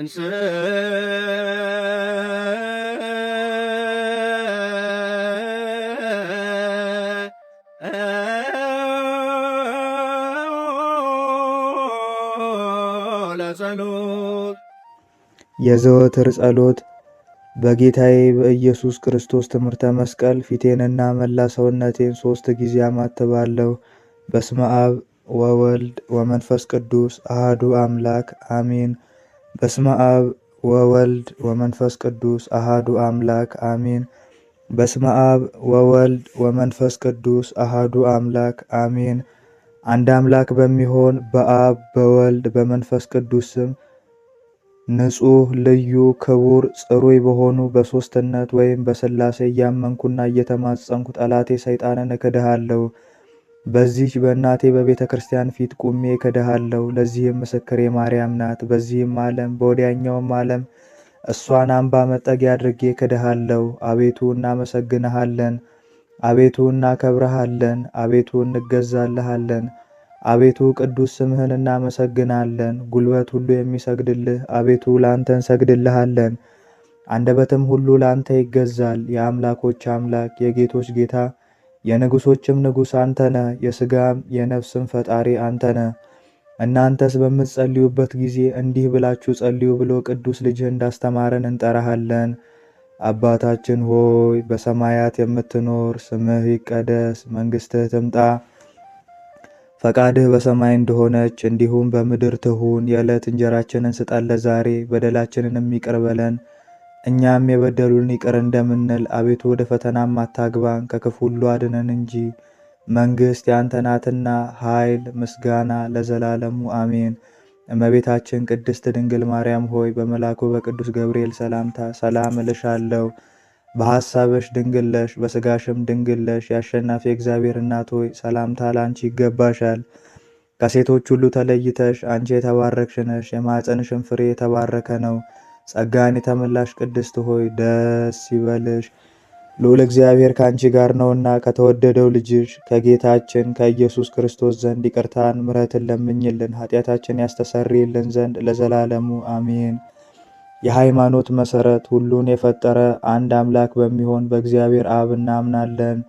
የዘወትር ጸሎት በጌታዬ በኢየሱስ ክርስቶስ ትምህርተ መስቀል ፊቴንና መላ ሰውነቴን 3 ጊዜ አማትባለሁ። በስመ አብ ወወልድ ወመንፈስ ቅዱስ አሃዱ አምላክ አሜን። በስመ አብ ወወልድ ወመንፈስ ቅዱስ አሃዱ አምላክ አሜን። በስመ አብ ወወልድ ወመንፈስ ቅዱስ አሃዱ አምላክ አሜን። አንድ አምላክ በሚሆን በአብ በወልድ በመንፈስ ቅዱስ ስም ንጹሕ ልዩ ክቡር ጽሩይ በሆኑ በሦስትነት ወይም በሥላሴ እያመንኩና እየተማጸንኩ ጠላቴ ሰይጣንን እክድሃለሁ። በዚህች በእናቴ በቤተ ክርስቲያን ፊት ቁሜ እክድሃለሁ። ለዚህም ምስክሬ ማርያም ናት። በዚህም ዓለም በወዲያኛውም ዓለም እሷን አምባ መጠጊያ አድርጌ እክድሃለሁ። አቤቱ እናመሰግንሃለን፣ አቤቱ እናከብረሃለን፣ አቤቱ እንገዛልሃለን። አቤቱ ቅዱስ ስምህን እናመሰግናለን። ጉልበት ሁሉ የሚሰግድልህ አቤቱ ላንተ እንሰግድልሃለን። አንደበትም ሁሉ ላንተ ይገዛል። የአምላኮች አምላክ የጌቶች ጌታ የንጉሶችም ንጉሥ አንተ ነህ። የሥጋም የነፍስም ፈጣሪ አንተ ነህ። እናንተስ በምትጸልዩበት ጊዜ እንዲህ ብላችሁ ጸልዩ ብሎ ቅዱስ ልጅህ እንዳስተማረን እንጠራሃለን። አባታችን ሆይ በሰማያት የምትኖር፣ ስምህ ይቀደስ፣ መንግሥትህ ትምጣ፣ ፈቃድህ በሰማይ እንደሆነች እንዲሁም በምድር ትሁን። የዕለት እንጀራችንን ስጠን ዛሬ፣ በደላችንንም ይቅር በለን እኛም የበደሉን ይቅር እንደምንል። አቤቱ ወደ ፈተናም አታግባን፣ ከክፉ ሁሉ አድነን እንጂ መንግሥት ያንተ ናትና ኃይል፣ ምስጋና ለዘላለሙ አሜን። እመቤታችን ቅድስት ድንግል ማርያም ሆይ በመልአኩ በቅዱስ ገብርኤል ሰላምታ ሰላም እልሻለሁ። በሐሳብሽ ድንግል ነሽ፣ በሥጋሽም ድንግል ነሽ። የአሸናፊ እግዚአብሔር እናት ሆይ ሰላምታ ላንቺ ይገባሻል። ከሴቶች ሁሉ ተለይተሽ አንቺ የተባረክሽ ነሽ፣ የማኅፀንሽም ፍሬ የተባረከ ነው። ጸጋን የተመላሽ ቅድስት ሆይ ደስ ይበልሽ፣ ልዑል እግዚአብሔር ከአንቺ ጋር ነውና ከተወደደው ልጅሽ ከጌታችን ከኢየሱስ ክርስቶስ ዘንድ ይቅርታን ምሕረትን ለምኝልን ኃጢአታችን ያስተሰርይልን ዘንድ ለዘላለሙ አሜን። የሃይማኖት መሰረት ሁሉን የፈጠረ አንድ አምላክ በሚሆን በእግዚአብሔር አብ እናምናለን።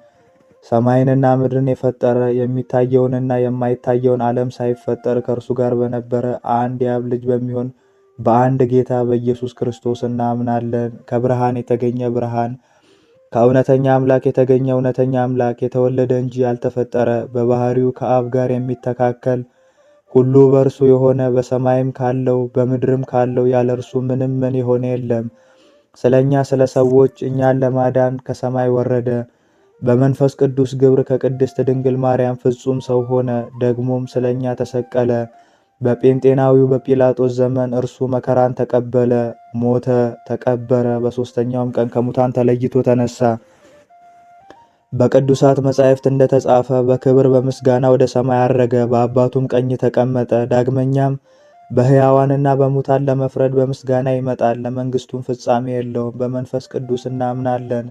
ሰማይንና ምድርን የፈጠረ የሚታየውንና የማይታየውን ዓለም ሳይፈጠር ከእርሱ ጋር በነበረ አንድ የአብ ልጅ በሚሆን በአንድ ጌታ በኢየሱስ ክርስቶስ እናምናለን። ከብርሃን የተገኘ ብርሃን፣ ከእውነተኛ አምላክ የተገኘ እውነተኛ አምላክ፣ የተወለደ እንጂ ያልተፈጠረ፣ በባህሪው ከአብ ጋር የሚተካከል፣ ሁሉ በእርሱ የሆነ፣ በሰማይም ካለው በምድርም ካለው ያለ እርሱ ምንም ምን የሆነ የለም። ስለ እኛ ስለ ሰዎች እኛን ለማዳን ከሰማይ ወረደ። በመንፈስ ቅዱስ ግብር ከቅድስት ድንግል ማርያም ፍጹም ሰው ሆነ። ደግሞም ስለ እኛ ተሰቀለ። በጴንጤናዊው በጲላጦስ ዘመን እርሱ መከራን ተቀበለ፣ ሞተ፣ ተቀበረ። በሦስተኛውም ቀን ከሙታን ተለይቶ ተነሳ። በቅዱሳት መጻሕፍት እንደተጻፈ በክብር በምስጋና ወደ ሰማይ አረገ፣ በአባቱም ቀኝ ተቀመጠ። ዳግመኛም በሕያዋንና በሙታን ለመፍረድ በምስጋና ይመጣል። ለመንግሥቱም ፍጻሜ የለውም። በመንፈስ ቅዱስ እናምናለን።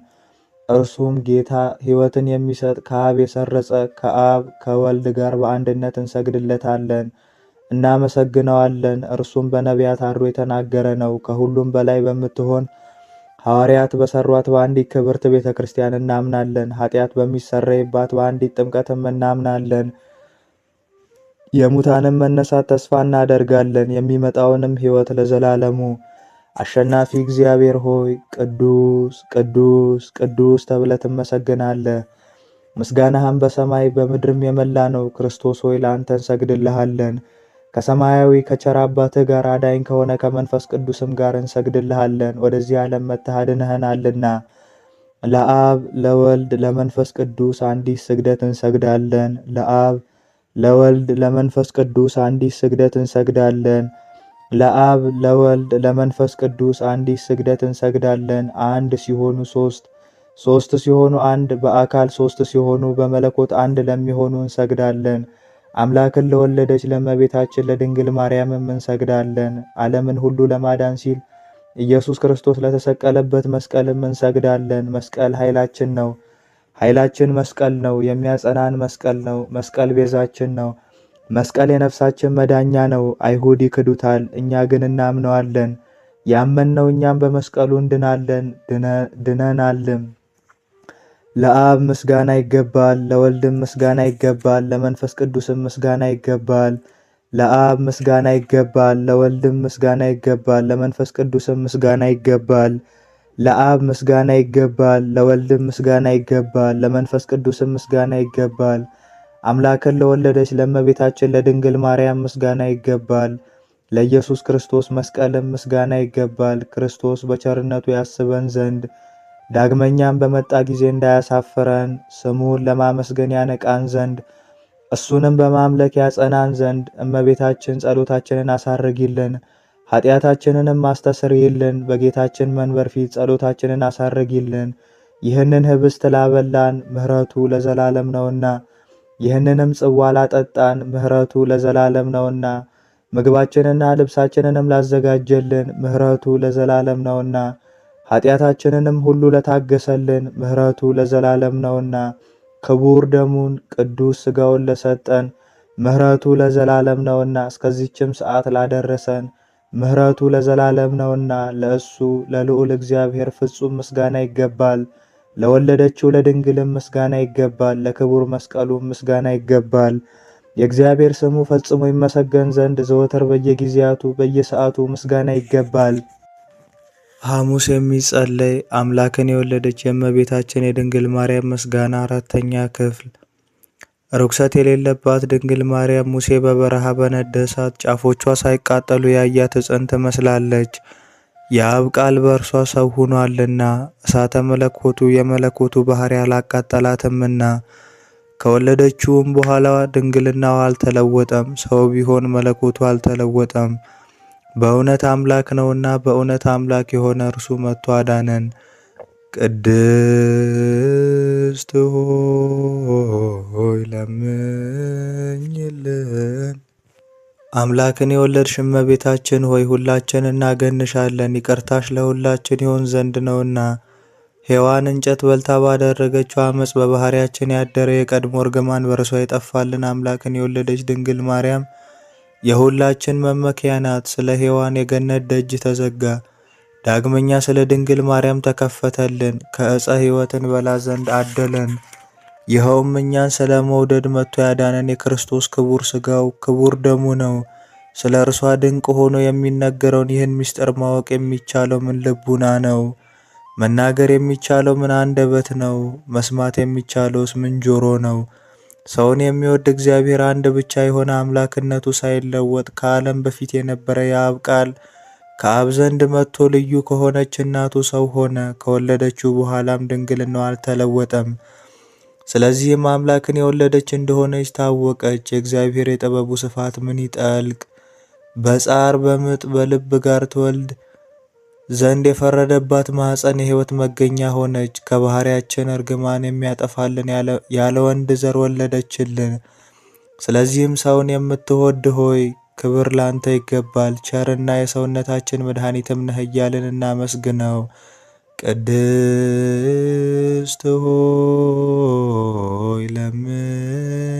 እርሱም ጌታ ሕይወትን የሚሰጥ ከአብ የሰረጸ ከአብ ከወልድ ጋር በአንድነት እንሰግድለታለን፣ እናመሰግነዋለን። እርሱም በነቢያት አድሮ የተናገረ ነው። ከሁሉም በላይ በምትሆን ሐዋርያት በሰሯት በአንዲት ክብርት ቤተ ክርስቲያን እናምናለን። ኃጢአት በሚሰረይባት በአንዲት ጥምቀትም እናምናለን። የሙታንም መነሳት ተስፋ እናደርጋለን፣ የሚመጣውንም ሕይወት ለዘላለሙ። አሸናፊ እግዚአብሔር ሆይ ቅዱስ ቅዱስ ቅዱስ ተብለህ ትመሰገናለህ። ምስጋናህም በሰማይ በምድርም የመላ ነው። ክርስቶስ ሆይ ለአንተ እንሰግድልሃለን። ከሰማያዊ ከቸር አባትህ ጋር አዳኝ ከሆነ ከመንፈስ ቅዱስም ጋር እንሰግድልሃለን። ወደዚህ ዓለም መጥተህ አድነኸናልና ለአብ ለወልድ ለመንፈስ ቅዱስ አንዲት ስግደት እንሰግዳለን። ለአብ ለወልድ ለመንፈስ ቅዱስ አንዲት ስግደት እንሰግዳለን። ለአብ ለወልድ ለመንፈስ ቅዱስ አንዲት ስግደት እንሰግዳለን። አንድ ሲሆኑ ሶስት፣ ሶስት ሲሆኑ አንድ፣ በአካል ሶስት ሲሆኑ በመለኮት አንድ ለሚሆኑ እንሰግዳለን። አምላክን ለወለደች ለእመቤታችን ለድንግል ማርያምም እንሰግዳለን። ዓለምን ሁሉ ለማዳን ሲል ኢየሱስ ክርስቶስ ለተሰቀለበት መስቀልም እንሰግዳለን። መስቀል ኃይላችን ነው። ኃይላችን መስቀል ነው። የሚያጸናን መስቀል ነው። መስቀል ቤዛችን ነው። መስቀል የነፍሳችን መዳኛ ነው። አይሁድ ይክዱታል፣ እኛ ግን እናምነዋለን። ያመንነው እኛም በመስቀሉ ድነናልም። ለአብ ምስጋና ይገባል፣ ለወልድም ምስጋና ይገባል፣ ለመንፈስ ቅዱስም ምስጋና ይገባል። ለአብ ምስጋና ይገባል፣ ለወልድም ምስጋና ይገባል፣ ለመንፈስ ቅዱስም ምስጋና ይገባል። ለአብ ምስጋና ይገባል፣ ለወልድም ምስጋና ይገባል፣ ለመንፈስ ቅዱስም ምስጋና ይገባል። አምላክን ለወለደች ለእመቤታችን ለድንግል ማርያም ምስጋና ይገባል። ለኢየሱስ ክርስቶስ መስቀልም ምስጋና ይገባል። ክርስቶስ በቸርነቱ ያስበን ዘንድ ዳግመኛም በመጣ ጊዜ እንዳያሳፍረን ስሙን ለማመስገን ያነቃን ዘንድ እሱንም በማምለክ ያጸናን ዘንድ እመቤታችን ጸሎታችንን አሳርጊልን፣ ኃጢአታችንንም አስተስርይልን። በጌታችን መንበር ፊት ጸሎታችንን አሳርጊልን። ይህንን ህብስት ላበላን ምሕረቱ ለዘላለም ነውና፣ ይህንንም ጽዋ ላጠጣን ምሕረቱ ለዘላለም ነውና፣ ምግባችንና ልብሳችንንም ላዘጋጀልን ምሕረቱ ለዘላለም ነውና፣ ኃጢአታችንንም ሁሉ ለታገሰልን ምሕረቱ ለዘላለም ነውና፣ ክቡር ደሙን ቅዱስ ሥጋውን ለሰጠን ምሕረቱ ለዘላለም ነውና፣ እስከዚችም ሰዓት ላደረሰን ምሕረቱ ለዘላለም ነውና፣ ለእሱ ለልዑል እግዚአብሔር ፍጹም ምስጋና ይገባል። ለወለደችው ለድንግልም ምስጋና ይገባል። ለክቡር መስቀሉም ምስጋና ይገባል። የእግዚአብሔር ስሙ ፈጽሞ ይመሰገን ዘንድ ዘወትር በየጊዜያቱ በየሰዓቱ ምስጋና ይገባል። ሐሙስ የሚጸለይ አምላክን የወለደች የእመቤታችን የድንግል ማርያም ምስጋና። አራተኛ ክፍል። ርኩሰት የሌለባት ድንግል ማርያም ሙሴ በበረሃ በነደ እሳት ጫፎቿ ሳይቃጠሉ ያያት ዕፅን ትመስላለች። የአብ ቃል በእርሷ ሰው ሆኗልና እሳተ መለኮቱ የመለኮቱ ባሕርይ አላቃጠላትምና። ከወለደችውም በኋላ ድንግልናዋ አልተለወጠም፣ ሰው ቢሆን መለኮቱ አልተለወጠም። በእውነት አምላክ ነውና በእውነት አምላክ የሆነ እርሱ መጥቶ አዳነን። ቅድስት ሆይ ለምኝልን። አምላክን የወለድሽ እመቤታችን ሆይ ሁላችን እናገንሻለን፣ ይቅርታሽ ለሁላችን ይሆን ዘንድ ነውና። ሔዋን እንጨት በልታ ባደረገችው ዓመፅ በባሕርያችን ያደረ የቀድሞ እርግማን በርሷ ይጠፋልን። አምላክን የወለደች ድንግል ማርያም የሁላችን መመኪያ ናት። ስለ ሔዋን የገነት ደጅ ተዘጋ፣ ዳግመኛ ስለ ድንግል ማርያም ተከፈተልን። ከዕፀ ሕይወትን በላ ዘንድ አደለን። ይኸውም እኛን ስለ መውደድ መጥቶ ያዳነን የክርስቶስ ክቡር ሥጋው ክቡር ደሙ ነው። ስለ እርሷ ድንቅ ሆኖ የሚነገረውን ይህን ምስጢር ማወቅ የሚቻለው ምን ልቡና ነው? መናገር የሚቻለው ምን አንደበት ነው? መስማት የሚቻለውስ ምን ጆሮ ነው? ሰውን የሚወድ እግዚአብሔር አንድ ብቻ የሆነ አምላክነቱ ሳይለወጥ ከዓለም በፊት የነበረ የአብ ቃል ከአብ ዘንድ መጥቶ ልዩ ከሆነች እናቱ ሰው ሆነ። ከወለደችው በኋላም ድንግልናው አልተለወጠም። ስለዚህም አምላክን የወለደች እንደሆነች ታወቀች። የእግዚአብሔር የጥበቡ ስፋት ምን ይጠልቅ! በጻር በምጥ በልብ ጋር ትወልድ ዘንድ የፈረደባት ማኅፀን የሕይወት መገኛ ሆነች። ከባሕርያችን እርግማን የሚያጠፋልን ያለ ወንድ ዘር ወለደችልን። ስለዚህም ሰውን የምትወድ ሆይ ክብር ላንተ ይገባል። ቸርና የሰውነታችን መድኃኒትም ነህ እያልን እናመስግነው። ቅድስት ሆይ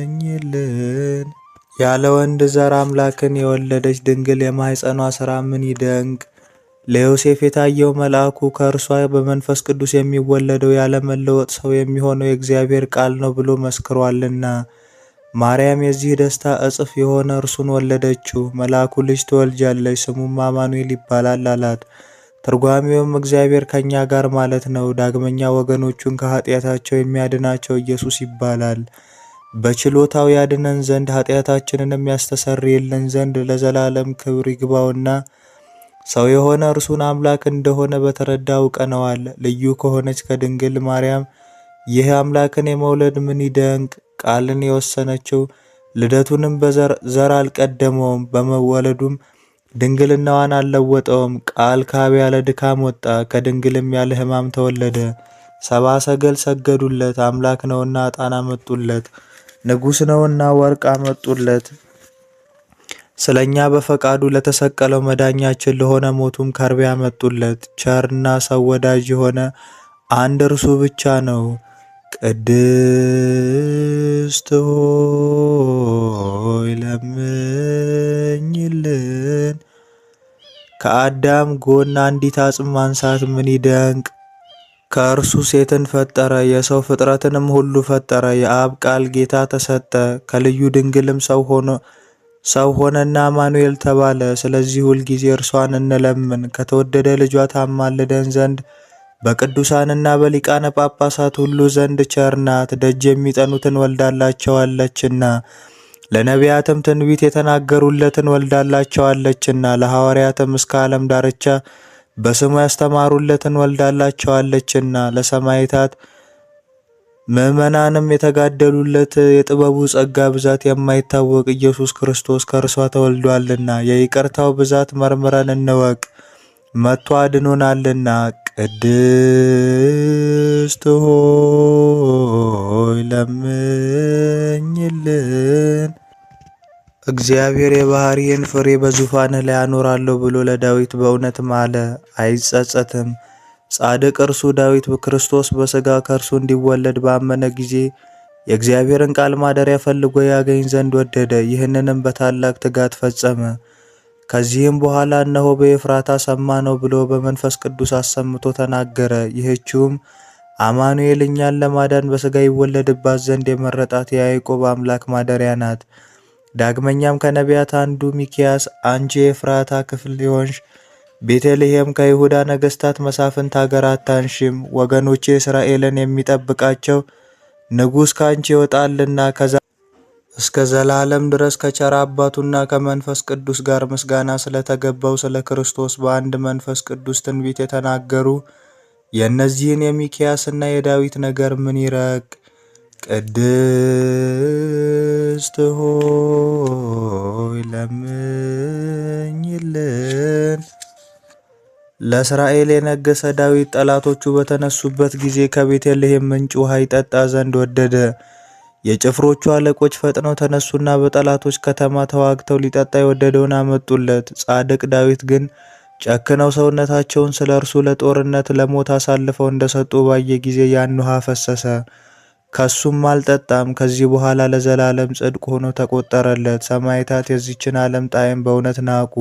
ለምኝልን። ያለ ወንድ ዘር አምላክን የወለደች ድንግል የማኅፀኗ ሥራ ምን ይደንቅ! ለዮሴፍ የታየው መልአኩ ከእርሷ በመንፈስ ቅዱስ የሚወለደው ያለመለወጥ ሰው የሚሆነው የእግዚአብሔር ቃል ነው ብሎ መስክሯልና። ማርያም የዚህ ደስታ እጽፍ የሆነ እርሱን ወለደችው። መልአኩ ልጅ ትወልጃለች፣ ስሙም አማኑኤል ይባላል አላት። ትርጓሜውም እግዚአብሔር ከእኛ ጋር ማለት ነው። ዳግመኛ ወገኖቹን ከኃጢአታቸው የሚያድናቸው ኢየሱስ ይባላል። በችሎታው ያድነን ዘንድ ኃጢአታችንንም ያስተሰርይልን ዘንድ ለዘላለም ክብር ይግባውና ሰው የሆነ እርሱን አምላክ እንደሆነ በተረዳ አውቀነዋል። ልዩ ከሆነች ከድንግል ማርያም ይህ አምላክን የመውለድ ምን ይደንቅ! ቃልን የወሰነችው ልደቱንም ዘር አልቀደመውም፣ በመወለዱም ድንግልናዋን አልለወጠውም። ቃል ከአብ ያለ ድካም ወጣ፣ ከድንግልም ያለ ሕማም ተወለደ። ሰብአ ሰገል ሰገዱለት። አምላክ ነውና ዕጣን አመጡለት፣ ንጉሥ ነውና ወርቅ አመጡለት። ስለ እኛ በፈቃዱ ለተሰቀለው መዳኛችን ለሆነ ሞቱም ከርቤ ያመጡለት። ቸርና ሰው ወዳጅ የሆነ አንድ እርሱ ብቻ ነው። ቅድስት ሆይ ለምኝልን። ከአዳም ጎን አንዲት አጽም ማንሳት ምን ይደንቅ! ከእርሱ ሴትን ፈጠረ፣ የሰው ፍጥረትንም ሁሉ ፈጠረ። የአብ ቃል ጌታ ተሰጠ፣ ከልዩ ድንግልም ሰው ሆነና አማኑኤል ተባለ። ስለዚህ ሁልጊዜ እርሷን እንለምን፣ ከተወደደ ልጇ ታማልደን ዘንድ በቅዱሳንና በሊቃነ ጳጳሳት ሁሉ ዘንድ ቸር ናት። ደጅ የሚጠኑትን ወልዳላቸዋለችና፣ ለነቢያትም ትንቢት የተናገሩለትን ወልዳላቸዋለችና፣ ለሐዋርያትም እስከ ዓለም ዳርቻ በስሙ ያስተማሩለትን ወልዳላቸዋለችና፣ ለሰማዕታት ምዕመናንም የተጋደሉለት የጥበቡ ጸጋ ብዛት የማይታወቅ ኢየሱስ ክርስቶስ ከእርሷ ተወልዷልና፣ የይቅርታው ብዛት መርምረን እንወቅ፣ መጥቶ አድኖናልና። ቅድስት ሆይ ለምኝልን። እግዚአብሔር የባሕርይህን ፍሬ በዙፋንህ ላይ አኖራለሁ ብሎ ለዳዊት በእውነት ማለ፣ አይጸጸትም። ጻድቅ እርሱ ዳዊት ክርስቶስ በሥጋ ከእርሱ እንዲወለድ ባመነ ጊዜ የእግዚአብሔርን ቃል ማደሪያ ፈልጎ ያገኝ ዘንድ ወደደ። ይህንንም በታላቅ ትጋት ፈጸመ። ከዚህም በኋላ እነሆ በኤፍራታ ሰማነው ብሎ በመንፈስ ቅዱስ አሰምቶ ተናገረ። ይህችውም አማኑኤል እኛን ለማዳን በሥጋ ይወለድባት ዘንድ የመረጣት የያዕቆብ አምላክ ማደሪያ ናት። ዳግመኛም ከነቢያት አንዱ ሚክያስ አንቺ የኤፍራታ ክፍል የሆንሽ ቤተልሔም ከይሁዳ ነገሥታት መሳፍንት አገር አታንሽም፣ ወገኖቼ እስራኤልን የሚጠብቃቸው ንጉሥ ከአንቺ ይወጣልና እስከ ዘላለም ድረስ ከቸር አባቱና ከመንፈስ ቅዱስ ጋር ምስጋና ስለተገባው ስለ ክርስቶስ በአንድ መንፈስ ቅዱስ ትንቢት የተናገሩ የእነዚህን የሚክያስና የዳዊት ነገር ምን ይረቅ! ቅድስት ሆይ ለምኝልን። ለእስራኤል የነገሰ ዳዊት ጠላቶቹ በተነሱበት ጊዜ ከቤተልሔም ምንጭ ውሃ ይጠጣ ዘንድ ወደደ። የጭፍሮቹ አለቆች ፈጥነው ተነሱና በጠላቶች ከተማ ተዋግተው ሊጠጣ የወደደውን አመጡለት። ጻድቅ ዳዊት ግን ጨክነው ሰውነታቸውን ስለ እርሱ ለጦርነት ለሞት አሳልፈው እንደሰጡ ባየ ጊዜ ያን ውሃ ፈሰሰ፣ ከሱም አልጠጣም። ከዚህ በኋላ ለዘላለም ጽድቅ ሆኖ ተቆጠረለት። ሰማዕታት የዚችን ዓለም ጣዕም በእውነት ናቁ፣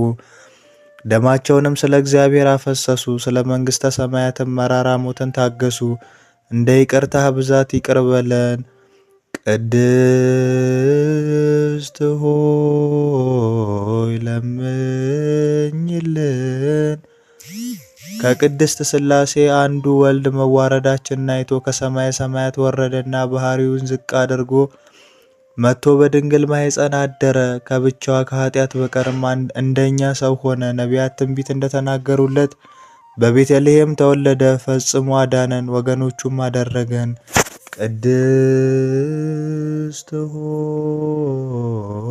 ደማቸውንም ስለ እግዚአብሔር አፈሰሱ። ስለ መንግሥተ ሰማያትም መራራ ሞትን ታገሱ። እንደ ይቅርታህ ብዛት ይቅር በለን። ቅድስት ሆይ ለምኝልን። ከቅድስት ሥላሴ አንዱ ወልድ መዋረዳችንን አይቶ ከሰማየ ሰማያት ወረደና ባሕርዩን ዝቅ አድርጎ መጥቶ በድንግል ማኅፀን አደረ። ከብቻዋ ከኃጢአት በቀርም እንደኛ ሰው ሆነ። ነቢያት ትንቢት እንደተናገሩለት በቤተልሔም ተወለደ። ፈጽሞ አዳነን፣ ወገኖቹም አደረገን። ቅድስት ሆይ